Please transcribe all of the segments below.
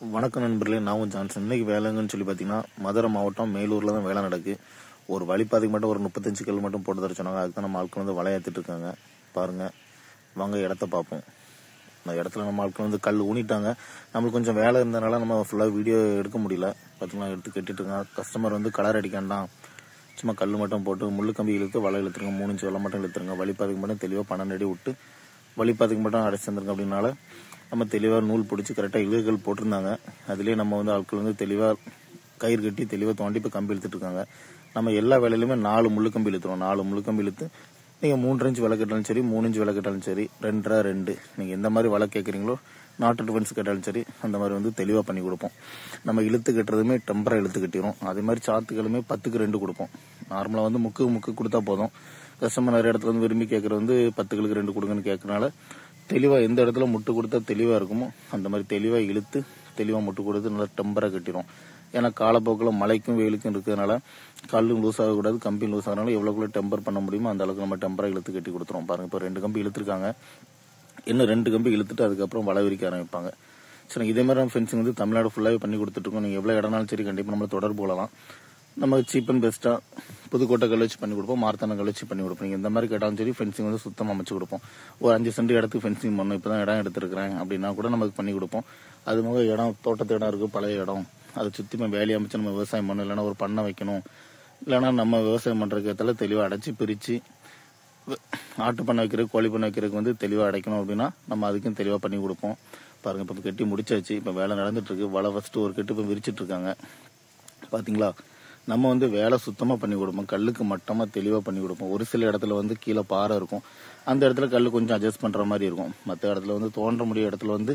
வணக்கம் நண்பர்களே, நான் ஜான்சன். இன்னைக்கு வேலைங்கன்னு சொல்லி பார்த்தீங்கன்னா மதுரை மாவட்டம் மேலூரில் தான் வேலை நடக்கு. ஒரு வழிபாதைக்கு மட்டும் ஒரு 35 கல் மட்டும் போட்டு தர சொன்னாங்க. அதுக்கு தான் நம்ம ஆட்கள் வந்து வலை ஏற்றிட்டு இருக்காங்க. பாருங்கள், வாங்க இடத்த பார்ப்போம். அந்த இடத்துல நம்ம ஆட்கள் வந்து கல் ஊனிட்டாங்க. நம்மளுக்கு கொஞ்சம் வேலை இருந்தனால நம்ம ஃபுல்லாக வீடியோ எடுக்க முடியல. பார்த்தீங்கன்னா எடுத்து கட்டிட்டு இருக்காங்க. கஸ்டமர் வந்து கலர் அடிக்காண்டாம், சும்மா கல் மட்டும் போட்டு முள்ளு கம்பி இழுத்து வலை இழுத்துருங்க, 3 இன்ச்சு வலை மட்டும் இழுத்துருங்க. வழிபாதைக்கு மட்டும் தெளிவாக 12 அடி விட்டு வழிபாதைக்கு மட்டும் அடைச்சி வந்துருங்க. அப்படின்னால நம்ம தெளிவாக நூல் பிடிச்சி கரெக்டாக இழுகள் போட்டிருந்தாங்க. அதுலேயே நம்ம வந்து ஆட்கள் வந்து தெளிவாக கயிறு கட்டி தெளிவாக தோண்டி இப்போ கம்பி இழுத்துட்டு இருக்காங்க. நம்ம எல்லா வேலையிலுமே 4 முள்ளு கம்பி இழுத்துருவோம். 4 முள்ளு கம்பி இழுத்து நீங்கள் 3 இன்ச்சு விலை கேட்டாலும் சரி, 3 இன்ச்சு விலை கேட்டாலும் சரி, 2 நீங்கள் எந்த மாதிரி விலை கேட்குறீங்களோ, நாட்டு டிஃபென்ஸ் கேட்டாலும் சரி, அந்த மாதிரி வந்து தெளிவாக பண்ணி கொடுப்போம். நம்ம இழுத்து கட்டுறதுமே டெம்பராக இழுத்து கட்டிடும். அதே மாதிரி சாத்துக்களுமே 10க்கு 2 கொடுப்போம். நார்மலாக வந்து முக்கு கொடுத்தா போதும். கஸ்டமர் நிறைய இடத்துல வந்து விரும்பி கேட்குறது வந்து 10களுக்கு 2 கொடுங்கன்னு கேட்கறனால தெளிவாக எந்த இடத்துல முட்டு கொடுத்தா தெளிவாக இருக்குமோ அந்த மாதிரி தெளிவாக இழுத்து தெளிவாக முட்டு கொடுத்து நல்லா டெம்பராக கட்டிடும். ஏன்னா காலப்போக்கில் மழைக்கும் வெயிலுக்கும் இருக்கிறதுனால கல்லும் லூஸ் ஆகக்கூடாது, கம்பியும் லூஸ் ஆகிறனால எவ்வளோக்குள்ள டெம்பர் பண்ண முடியுமோ அந்த அளவுக்கு நம்ம டெம்பராக இழுத்து கட்டி கொடுத்துருவோம். பாருங்கள், இப்போ 2 கம்பி இழுத்துருக்காங்க. இன்னும் 2 கம்பி இழுத்துட்டு அதுக்கப்புறம் வலை விரிக்க ஆரம்பிப்பாங்க. சரி, இதே மாதிரி நம்ம ஃபென்சிங் வந்து தமிழ்நாடு ஃபுல்லாகவே பண்ணி கொடுத்துட்ருக்கோம். நீங்கள் எவ்வளோ இடம்னாலும் சரி கண்டிப்பாக நம்மளை தொடர்பு கொள்ளலாம். நம்ம சீப் அண்ட் பெஸ்ட்டாக புதுக்கோட்டை கல் வச்சு பண்ணி கொடுப்போம், மார்த்தான கல் வச்சு பண்ணி கொடுப்போம். நீங்கள் எந்த மாதிரி கேட்டாலும் சரி ஃபென்சிங் வந்து சுத்தமாக அமைச்சு கொடுப்போம். ஒரு 5 சென்ட் இடத்துக்கு ஃபென்சிங் பண்ணணும், இப்போ தான் இடம் எடுத்துருக்கிறேன் அப்படின்னா கூட நமக்கு பண்ணி கொடுப்போம். அது போக இடம் தோட்டத்து இடம் இருக்குது, பழைய இடம், அதை சுற்றி வேலையை அமைச்சு நம்ம விவசாயம் பண்ணணும், இல்லைனா ஒரு பண்ணை வைக்கணும், இல்லைனா நம்ம விவசாயம் பண்ணுறதுக்கு ஏற்றால தெளிவாக அடைச்சி பிரித்து ஆட்டு பண்ணை வைக்கிறதுக்கு கோழி பண்ணை வைக்கிறதுக்கு வந்து தெளிவாக அடைக்கணும் அப்படின்னா நம்ம அதுக்கும் தெளிவாக பண்ணி கொடுப்போம். பாருங்கள், இப்போ கட்டி முடிச்சாச்சு. இப்போ வேலை நடந்துட்டுருக்கு. வலை ஃபஸ்ட்டு ஒரு கட்டு இப்போ விரிச்சிட்டு இருக்காங்க. பார்த்தீங்களா, நம்ம வந்து வேலை சுத்தமாக பண்ணி கொடுப்போம். கல்லுக்கு மட்டமாக தெளிவாக பண்ணி கொடுப்போம். ஒரு சில இடத்துல வந்து கீழே பாறை இருக்கும், அந்த இடத்துல கல் கொஞ்சம் அட்ஜஸ்ட் பண்ணுற மாதிரி இருக்கும். மற்ற இடத்துல வந்து தோன்ற முடிய இடத்துல வந்து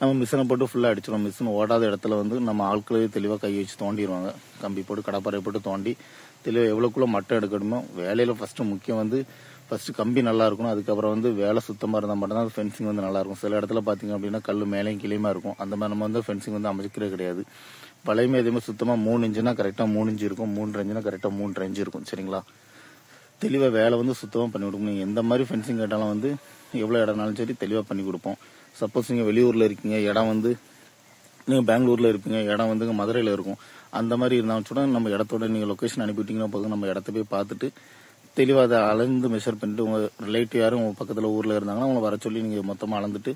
நம்ம மிஷினை போட்டு ஃபுல்லாக அடிச்சிடும். மிஷின் ஓடாத இடத்துல வந்து நம்ம ஆட்களே தெளிவாக கை வச்சு தோண்டிடுவாங்க. கம்பி போட்டு கடப்பாறை போட்டு தோண்டி தெளிவாக எவ்வளோக்குள்ள மட்டை எடுக்கணுமோ. வேலையில் ஃபஸ்ட்டு முக்கியம் வந்து ஃபஸ்ட்டு கம்பி நல்லா இருக்கணும். அதுக்கப்புறம் வந்து வேலை சுத்தமாக இருந்தால் மட்டும்தான் ஃபென்சிங் வந்து நல்லாயிருக்கும். சில இடத்துல பார்த்தீங்க அப்படின்னா கல் மேலேயும் கீழேயுமா இருக்கும். அந்த மாதிரி நம்ம வந்து ஃபென்சிங் வந்து அமைச்சிக்கிறே கிடையாது. வலையுமே எதுவுமே சுத்தமாக 3 இன்ச்சுனா கரெக்டாக 3 இன்ச்சு இருக்கும், 3 இன்ச்சுனா கரெக்டாக 3 இன்ச்சு இருக்கும். சரிங்களா, தெளிவாக வேலை வந்து சுத்தமாக பண்ணி கொடுக்கும். நீங்கள் எந்த மாதிரி ஃபென்சிங் கேட்டாலும் வந்து எவ்வளோ இடம்னாலும் சரி தெளிவாக பண்ணி கொடுப்போம். சப்போஸ் நீங்கள் வெளியூரில் இருக்கீங்க, இடம் வந்து நீங்கள் பெங்களூரில் இருப்பீங்க, இடம் வந்து மதுரையில் இருக்கும், அந்த மாதிரி இருந்தாலும் கூட நம்ம இடத்தோட நீங்கள் லொக்கேஷன் அனுப்பிவிட்டீங்கன்னா போதும். நம்ம இடத்த போய் பார்த்துட்டு தெளிவாக அதை அளந்து மெஷர் பண்ணிட்டு உங்கள் ரிலேட்டிவ் யாரும் உங்கள் பக்கத்தில் ஊரில் இருந்தாங்கன்னா அவங்களை வர சொல்லி நீங்கள் மொத்தமாக அளந்துட்டு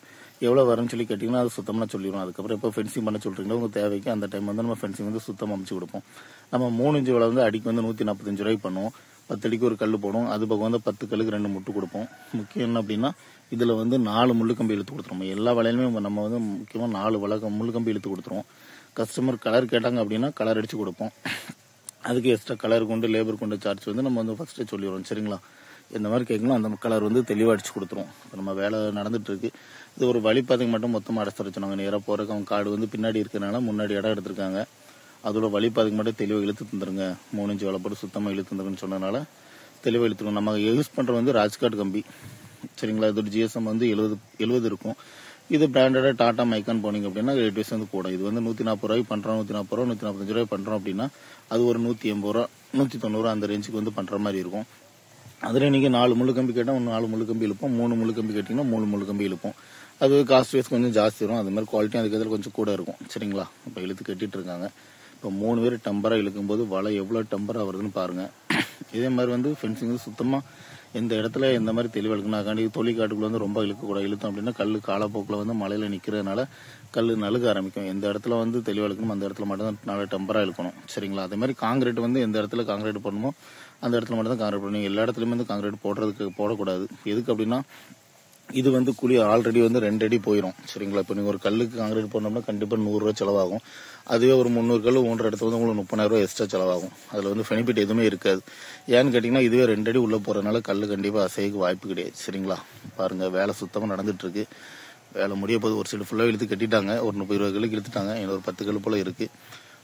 எவ்வளோ வரும்னு சொல்லி கேட்டிங்கன்னா அது சுத்தமாக சொல்லிடுவோம். அதுக்கப்புறம் எப்போ ஃபென்சிங் பண்ண சொல்கிறீங்களோ உங்கள் தேவைக்கு அந்த டைம் வந்து நம்ம ஃபென்சிங் வந்து சுத்தமாக அமைச்சு கொடுப்போம். நம்ம 3 இன்ச்சு வந்து அடிக்கு வந்து 145 ரூபாய்க்கு பண்ணுவோம். 10 அடிக்கு ஒரு கல் போடுவோம். அது பக்கம் வந்து 10 கல்லுக்கு 2 முட்டு கொடுப்போம். முக்கியம் என்ன அப்படின்னா இதில் வந்து 4 முள்ளு கம்பி இழுத்து கொடுத்துருவோம். எல்லா வேலையிலுமே நம்ம வந்து முக்கியமாக 4 முள்ளு கம்பி இழுத்து கொடுத்துருவோம். கஸ்டமர் கலர் கேட்டாங்க அப்படின்னா கலர் அடித்து கொடுப்போம். அதுக்கு எக்ஸ்ட்ரா கலர் கொண்டு லேபர் கொண்டு சார்ஜ் வந்து நம்ம வந்து ஃபஸ்ட்டே சொல்லிடுவோம். சரிங்களா, எந்த மாதிரி கேட்கணும் அந்த கலர் வந்து தெளிவாக அடிச்சு கொடுத்துருவோம். இப்போ நம்ம வேலை நடந்துட்டு இருக்கு. இது ஒரு வழிபாதைக்கு மட்டும் மொத்தமாக அடைச்சு வச்சுனாங்க. நேராக போகிறக்கு அவங்க காடு வந்து பின்னாடி இருக்கிறனால முன்னாடி இடம் எடுத்திருக்காங்க. அதோட வழிபாதைக்கு மட்டும் தெளிவாக இழுத்து தந்துருங்க, 3 இன்ச்சு வலை போட்டு சுத்தமாக இழுத்து தந்துருங்கன்னு சொன்னதுனால தெளிவாக இழுத்துருவோம். நம்ம யூஸ் பண்ணுறது வந்து ராஜ்காட் கம்பி. சரிங்களா, இதோட ஜிஎஸ்எம் வந்து 70 இருக்கும். இது பிராண்டடாக டாடா மைக்கான் போனீங்க அப்படின்னா ரேட் வைஸ் வந்து கூட. இது வந்து 140 ரூபாய்க்கு பண்ணுறோம், 140 ரூபா 145 ரூபாய் பண்ணுறோம் அப்படின்னா அது ஒரு 180 ரூபா 190 அந்த ரேஞ்சுக்கு வந்து பண்ணுற மாதிரி இருக்கும். அதில் நீங்கள் 4 முள்ளு கம்பி கேட்டால் 4 முள்ளு கம்பி இழுப்போம், 3 முள்ளு கம்பி கேட்டிங்கன்னா 3 முள்ளு கம்பி இழுப்போம். அது காஸ்ட் வைஸ் கொஞ்சம் ஜாஸ்தி வரும். அது மாதிரி குவாலிட்டியும் அதுக்கு எதில் கொஞ்சம் கூட இருக்கும். சரிங்களா, இப்போ இழுத்து கட்டிட்டு இருக்காங்க. இப்போ 3 பேர் டெம்பராக இழுக்கும்போது வலை எவ்வளோ டெம்பராக வருதுன்னு பாருங்கள். இதே மாதிரி வந்து ஃபென்சிங் வந்து சுத்தமாக எந்த இடத்துல எந்த மாதிரி தெளிவாக இருக்குன்னா காண்டி தொழிற்காட்டுக்குள்ள வந்து ரொம்ப இழுக்கக்கூடாது. இழுத்தோம் அப்படின்னா கல் காலப்போக்கில் வந்து மழையில் நிற்கிறதுனால கல் நழுக ஆரம்பிக்கும். எந்த இடத்துல வந்து தெளிவாக இழுக்கணும் அந்த இடத்துல மட்டும் தான் நல்லா டெம்பராக இழுக்கணும். சரிங்களா, அதே மாதிரி காங்கிரீட் வந்து எந்த இடத்துல காங்கிரீட் பண்ணணுமோ அந்த இடத்துல மட்டும் தான் காங்கிரீட் பண்ணணும். எல்லா இடத்துலையுமே வந்து காங்கிரீட் போடக்கூடாது. எதுக்கு அப்படின்னா இது வந்து குழி ஆல்ரெடி வந்து 2 அடி போயிடும். சரிங்களா, இப்போ நீங்கள் ஒரு கல்லுக்கு காங்கிரீட் போடணும்னா கண்டிப்பாக 100 ரூபா செலவாகும். அதுவே ஒரு 300 கல் ஊன்ற இடத்துல வந்து உங்களுக்கு 30,000 ரூபா எக்ஸ்ட்ரா செலவாகும். அதில் வந்து பெனிஃபிட் எதுவுமே இருக்காது. ஏன்னு கேட்டிங்கன்னா இதுவே 2 அடி உள்ளே போகிறதுனால கல் கண்டிப்பாக அசைக்கு வாய்ப்பு கிடையாது. சரிங்களா, பாருங்கள் வேலை சுத்தமாக நடந்துட்டுருக்கு. வேலை முடிய போது ஒரு சைடு ஃபுல்லாக இழுத்து கட்டிட்டாங்க. ஒரு 30-20 கல்லுக்கு இழுத்துட்டாங்க. இன்னும் ஒரு 10 கல் போல் இருக்குது.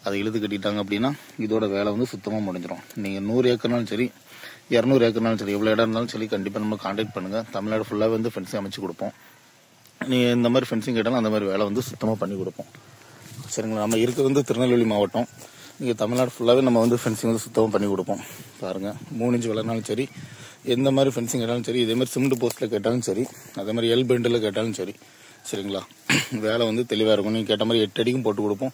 அதை இழுத்து கட்டிட்டாங்க அப்படின்னா இதோட வேலை வந்து சுத்தமாக முடிஞ்சிடும். நீங்கள் 100 ஏக்கர்னாலும் சரி 200 ஏக்கர்னாலும் சரி எவ்வளோ இடம் இருந்தாலும் சரி கண்டிப்பாக நம்ம கான்டாக்ட் பண்ணுங்கள். தமிழ்நாடு ஃபுல்லாக வந்து ஃபென்சிங் அமைச்சு கொடுப்போம். நீங்கள் இந்த மாதிரி ஃபென்சிங் கேட்டாலும் அந்த மாதிரி வேலை வந்து சுத்தமாக பண்ணி கொடுப்போம். சரிங்களா, நம்ம இருக்கிறது வந்து திருநெல்வேலி மாவட்டம். நீங்கள் தமிழ்நாடு ஃபுல்லாகவே நம்ம வந்து ஃபென்சிங் வந்து சுத்தமாக பண்ணி கொடுப்போம். பாருங்கள், 3 இன்ச்சு விலைனாலும் சரி எந்த மாதிரி ஃபென்சிங் கேட்டாலும் சரி, இதே மாதிரி சிமெண்ட் போஸ்ட்டில் கேட்டாலும் சரி, அதே மாதிரி எல் பெண்டில் கேட்டாலும் சரி சரிங்களா. வேலை வந்து தெளிவாக இருக்கும். நீங்கள் கேட்ட மாதிரி 8 அடிக்கும் போட்டு கொடுப்போம்,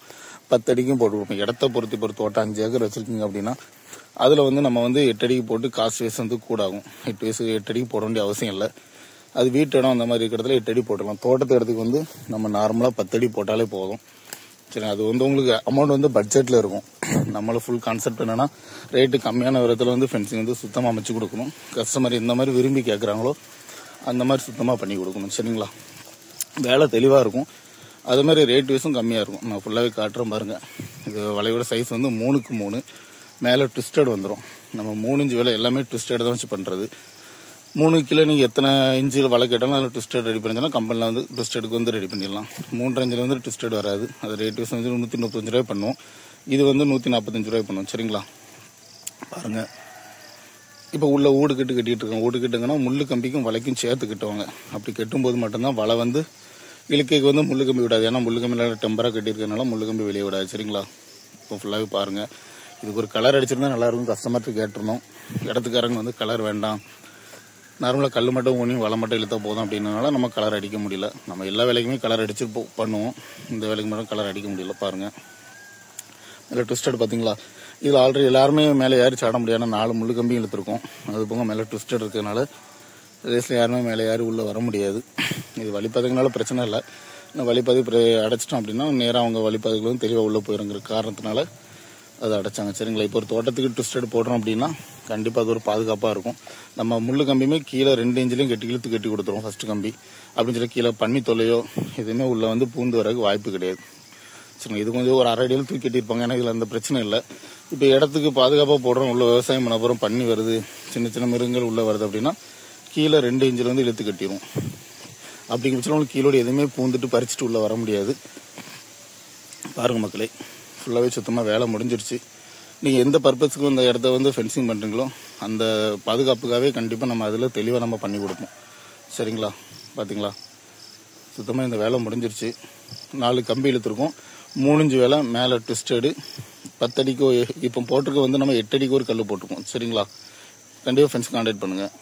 10 அடிக்கும் போட்டு கொடுப்போம். இடத்த பொறுத்து தோட்டம் 5 ஏக்கர் வச்சுருக்கீங்க அப்படின்னா அதில் வந்து நம்ம வந்து 8 அடிக்கு போட்டு காசு வயசு வந்து கூட ஆகும். 8 அடிக்கு போட வேண்டிய அவசியம் இல்லை. அது வீட்டு இடம் அந்த மாதிரி இருக்கிறதுல 8 அடி போட்டுடலாம். தோட்டத்து இடத்துக்கு வந்து நம்ம நார்மலாக 10 அடி போட்டாலே போதும். சரி, அது வந்து உங்களுக்கு அமௌண்ட் வந்து பட்ஜெட்டில் இருக்கும். நம்மள ஃபுல் கான்செப்ட் என்னன்னா ரேட்டு கம்மியான விதத்தில் வந்து ஃபென்சிங் வந்து சுத்தமாக அமைச்சு கொடுக்கணும். கஸ்டமர் எந்த மாதிரி விரும்பி கேட்குறாங்களோ அந்த மாதிரி சுத்தமாக பண்ணி கொடுக்கணும். சரிங்களா. வேலை தெளிவாக இருக்கும். அது மாதிரி ரேட் வைஸும் கம்மியாக இருக்கும். நான் ஃபுல்லாகவே காட்டுறேன் பாருங்க. இது வலையோட சைஸ் வந்து 3க்கு 3 மேலே ட்விஸ்டட் வந்துடும். நம்ம 3 இன்ச்சு வேலை எல்லாமே ட்விஸ்டட் தான் வச்சு பண்ணுறது. 3 கிலோ நீங்கள் எத்தனை இன்ச்சில் வலை கேட்டாலும் அதில் ட்விஸ்டட் ரெடி பண்ணிக்கலாம். கம்பெனியில் வந்து ட்விஸ்டடுக்கு வந்து ரெடி பண்ணிடலாம். 3.5 இன்ச்சில் வந்து ட்விஸ்டட் வராது. அது ரேட் வைஸ் வந்து 135 ரூபாய் பண்ணுவோம். இது வந்து 145 ரூபாய் பண்ணுவோம். சரிங்களா. பாருங்கள், இப்போ உள்ள ஊடு கட்டிட்டு இருக்கோம். ஊடு கட்டுங்கன்னா முள்ளு கம்பிக்கும் வலைக்கும் சேர்த்து கட்டுவாங்க. அப்படி கட்டும்போது மட்டும்தான் வலை வந்து இழுக்கைக்கு வந்து முள்ளு கம்பி விடாது. ஏன்னா முள்ளு கம்பியில் டெம்பராக கட்டியிருக்கனால முள்ளு கம்பி வெளியே விடாது. சரிங்களா. இப்போ ஃபுல்லாகவே பாருங்கள். இதுக்கு ஒரு கலர் அடிச்சிருந்தா நல்லாயிருக்கும். கஸ்டமர்ட்டு கேட்டிருந்தோம். இடத்துக்காரங்க வந்து கலர் வேண்டாம், நார்மலாக கல் மட்டும் ஊனி வலை மட்டும் இழுத்தா போதும் அப்படின்றனால நம்ம கலர் அடிக்க முடியல. நம்ம எல்லா வேலைக்குமே கலர் அடிச்சு பண்ணுவோம். இந்த வேலைக்கு மட்டும் கலர் அடிக்க முடியல. பாருங்கள், மேலே ட்விஸ்டட் பார்த்தீங்களா. இதில் ஆல்ரெடி எல்லாருமே மேலே ஏறி சாட முடியாது. 4 முள்ளு கம்பி இழுத்துருக்கோம். அது போக மேலே ட்விஸ்டட் இருக்கிறதுனால ரேஸில் யாருமே மேலே ஏறி உள்ளே வர முடியாது. இது வழிபாதைங்கனால பிரச்சனை இல்லை. வழிபாதை அடைச்சிட்டோம் அப்படின்னா நேராக அவங்க வழிபாதைகளும் தெளிவாக உள்ளே போயிருங்கிற காரணத்தினால அதை அடைச்சாங்க. சரிங்களா. இப்போ ஒரு தோட்டத்துக்கு ட்விஸ்டட் போடுறோம் அப்படின்னா கண்டிப்பாக அது ஒரு பாதுகாப்பாக இருக்கும். நம்ம முள்ளு கம்பியுமே கீழே 2 இன்ச்சிலையும் கட்டி கொடுத்துருவோம் ஃபர்ஸ்ட் கம்பி. அப்படின்னு சொல்லி கீழே பண்ணி தொலையோ எதுவுமே உள்ள வந்து பூந்து வரக்கு வாய்ப்பு கிடையாது. சரிங்க. இது கொஞ்சம் ஒரு 1/2 அடியில் தூக்கி கட்டியிருப்பாங்க. ஏன்னா இதில் அந்த பிரச்சனை இல்லை. இப்போ இடத்துக்கு பாதுகாப்பாக போடுறோம், உள்ள விவசாயம் பண்ண போகிறோம், பண்ணி வருது, சின்ன சின்ன மிருகங்கள் உள்ளே வருது அப்படின்னா கீழே 2 இன்ச்சில் வந்து இழுத்து கட்டிடும். அப்படிங்கிற பட்சத்தில் உங்களுக்கு கீழோடு எதுவுமே பூந்துட்டு பறிச்சுட்டு உள்ளே வர முடியாது. பாருங்கள் மக்களே, ஃபுல்லாகவே சுத்தமாக வேலை முடிஞ்சிருச்சு. நீங்கள் எந்த பர்பஸுக்கு இந்த இடத்த வந்து ஃபென்சிங் பண்ணுறீங்களோ அந்த பாதுகாப்புக்காகவே கண்டிப்பாக நம்ம அதில் தெளிவாக நம்ம பண்ணி கொடுப்போம். சரிங்களா. பார்த்தீங்களா, சுத்தமாக இந்த வேலை முடிஞ்சிருச்சு. 4 கம்பி இழுத்துருக்கோம். 3 இன்ச்சு வேலை மேலே ட்விஸ்டடு. 10 அடிக்கு இப்போ போட்டிருக்க வந்து நம்ம 8 அடிக்கு ஒரு கல் போட்டிருக்கோம். சரிங்களா. கண்டிப்பாக ஃப்ரெண்ட்ஸ் கான்டாக்ட் பண்ணுங்கள்.